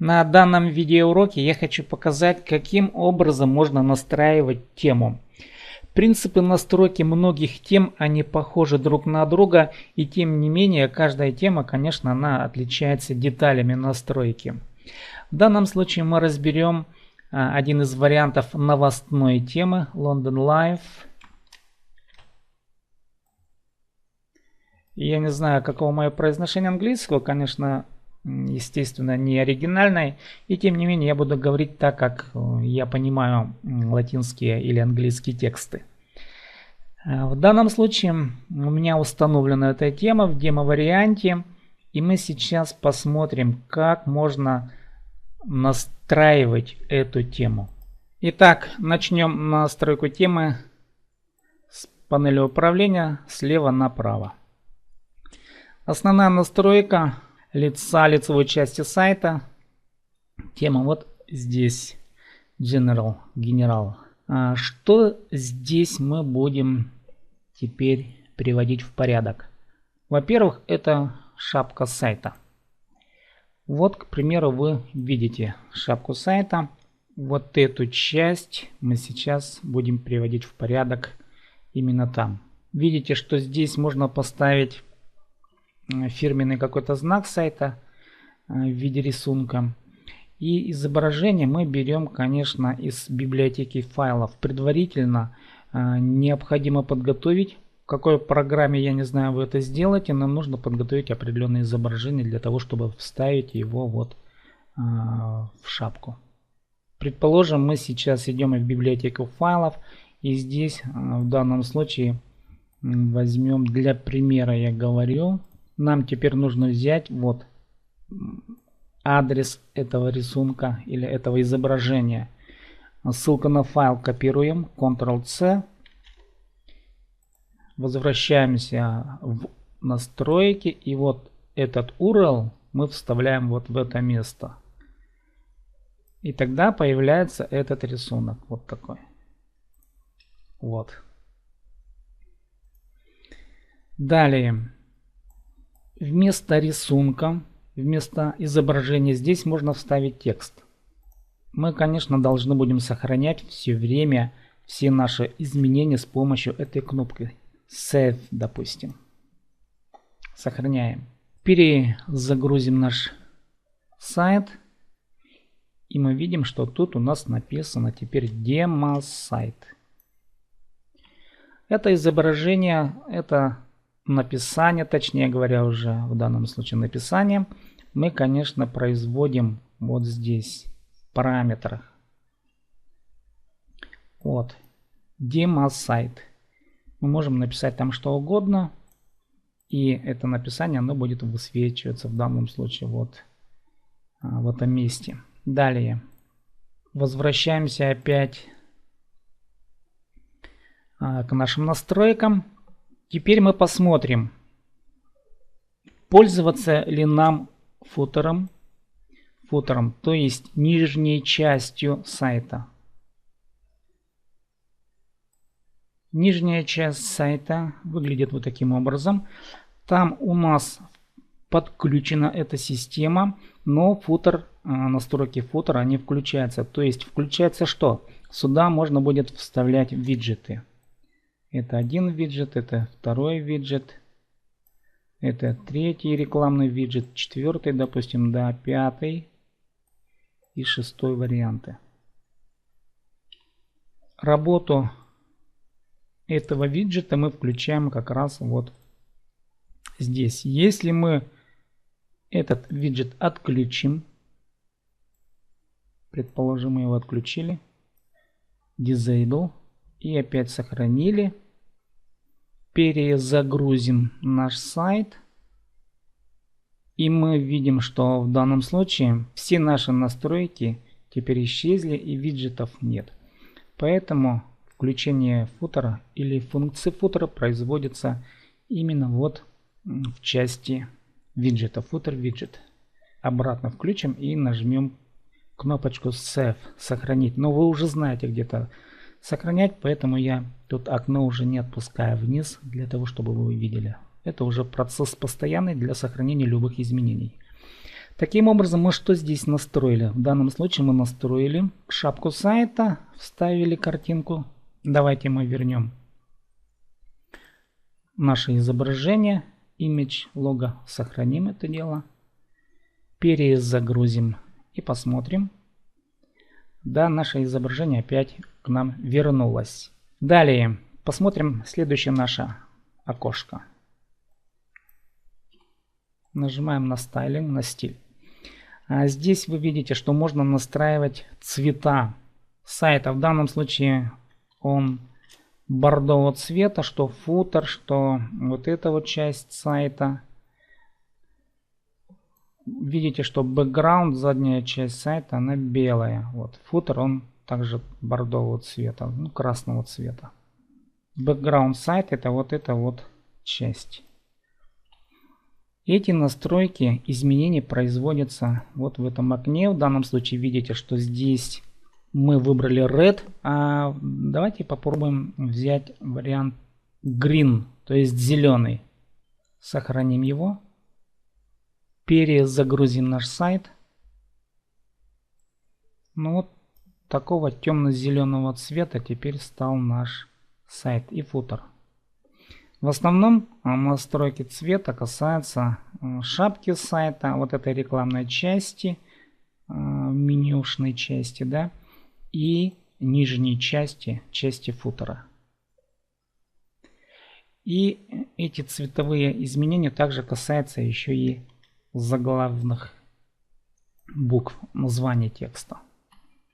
На данном видеоуроке я хочу показать, каким образом можно настраивать тему. Принципы настройки многих тем, они похожи друг на друга, и тем не менее каждая тема, конечно, она отличается деталями настройки. В данном случае мы разберем один из вариантов новостной темы London Live. Я не знаю, каково мое произношение английского, конечно, естественно, не оригинальное, и тем не менее я буду говорить так, как я понимаю латинские или английские тексты. В данном случае у меня установлена эта тема в демо-варианте, и мы сейчас посмотрим, как можно настраивать эту тему. Итак, начнем настройку темы с панели управления слева направо. Основная настройка лица, лицевой части сайта. Тема вот здесь. Генерал. Что здесь мы будем теперь приводить в порядок? Во-первых, это шапка сайта. Вот, к примеру, вы видите шапку сайта. Вот эту часть мы сейчас будем приводить в порядок именно там. Видите, что здесь можно поставить фирменный какой-то знак сайта в виде рисунка. И изображение мы берем, конечно, из библиотеки файлов. Предварительно необходимо подготовить. В какой программе, я не знаю, вы это сделаете. Нам нужно подготовить определенное изображение для того, чтобы вставить его вот в шапку. Предположим, мы сейчас идем в библиотеку файлов. И здесь в данном случае возьмем для примера, я говорю. Нам теперь нужно взять вот адрес этого рисунка или этого изображения. Ссылку на файл копируем, Ctrl-C. Возвращаемся в настройки, и вот этот URL мы вставляем вот в это место. И тогда появляется этот рисунок, вот такой. Вот. Далее. Вместо рисунка, вместо изображения здесь можно вставить текст. Мы, конечно, должны будем сохранять все время все наши изменения с помощью этой кнопки Save, допустим. Сохраняем. Перезагрузим наш сайт. И мы видим, что тут у нас написано теперь демо-сайт. Это изображение, это написание, точнее говоря, уже в данном случае написание, мы, конечно, производим вот здесь, в параметрах. Вот, демо-сайт. Мы можем написать там что угодно, и это написание, оно будет высвечиваться в данном случае вот в этом месте. Далее, возвращаемся опять к нашим настройкам. Теперь мы посмотрим, пользоваться ли нам футером, то есть нижней частью сайта. Нижняя часть сайта выглядит вот таким образом. Там у нас подключена эта система, но футер, настройки футера, они включаются. То есть включается что? Сюда можно будет вставлять виджеты. Это один виджет, это второй виджет, это третий рекламный виджет, четвертый, допустим, да, пятый и шестой варианты. Работу этого виджета мы включаем как раз вот здесь. Если мы этот виджет отключим, предположим, мы его отключили, Disable, и опять сохранили. Перезагрузим наш сайт. И мы видим, что в данном случае все наши настройки теперь исчезли и виджетов нет. Поэтому включение футера или функции футера производится именно вот в части виджета. Футер виджет. Обратно включим и нажмем кнопочку Save, сохранить. Но вы уже знаете где-то сохранять, поэтому я тут окно уже не отпускаю вниз, для того, чтобы вы увидели. Это уже процесс постоянный для сохранения любых изменений. Таким образом, мы что здесь настроили? В данном случае мы настроили шапку сайта, вставили картинку. Давайте мы вернем наше изображение, image, лого, сохраним это дело, перезагрузим и посмотрим. Да, наше изображение опять к нам вернулось. Далее посмотрим следующее наше окошко. Нажимаем на стайлинг, на стиль. А здесь вы видите, что можно настраивать цвета сайта. В данном случае он бордового цвета, что футер, что вот эта вот часть сайта. Видите, что бэкграунд, задняя часть сайта, она белая. Вот футер, он также бордового цвета, ну, красного цвета. Бэкграунд сайта это вот эта вот часть. Эти настройки изменений производятся вот в этом окне. В данном случае видите, что здесь мы выбрали Red. А давайте попробуем взять вариант Green, то есть зеленый. Сохраним его. Перезагрузим наш сайт. Ну вот такого темно-зеленого цвета теперь стал наш сайт и футер. В основном настройки цвета касаются шапки сайта, вот этой рекламной части, менюшной части, да, и нижней части футера. И эти цветовые изменения также касаются еще и заглавных букв названия текста.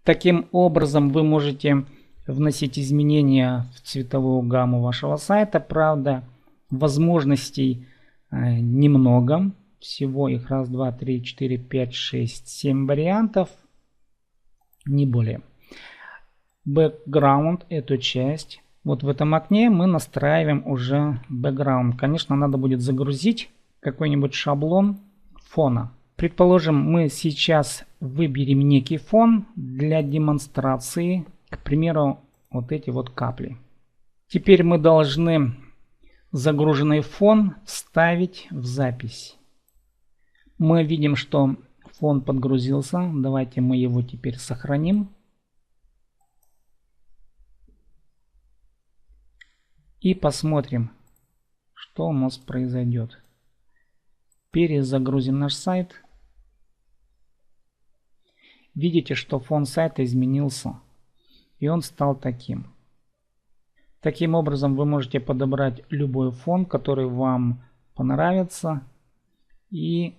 Таким образом вы можете вносить изменения в цветовую гамму вашего сайта. Правда, возможностей немного. Всего их 1, 2, 3, 4, 5, 6, 7 вариантов. Не более. Background, эту часть. Вот в этом окне мы настраиваем уже background. Конечно, надо будет загрузить какой-нибудь шаблон фона. Предположим, мы сейчас выберем некий фон для демонстрации. К примеру, вот эти вот капли. Теперь мы должны загруженный фон вставить в запись. Мы видим, что фон подгрузился. Давайте мы его теперь сохраним. И посмотрим, что у нас произойдет. Перезагрузим наш сайт. Видите, что фон сайта изменился. И он стал таким. Таким образом вы можете подобрать любой фон, который вам понравится, и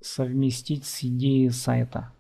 совместить с идеей сайта.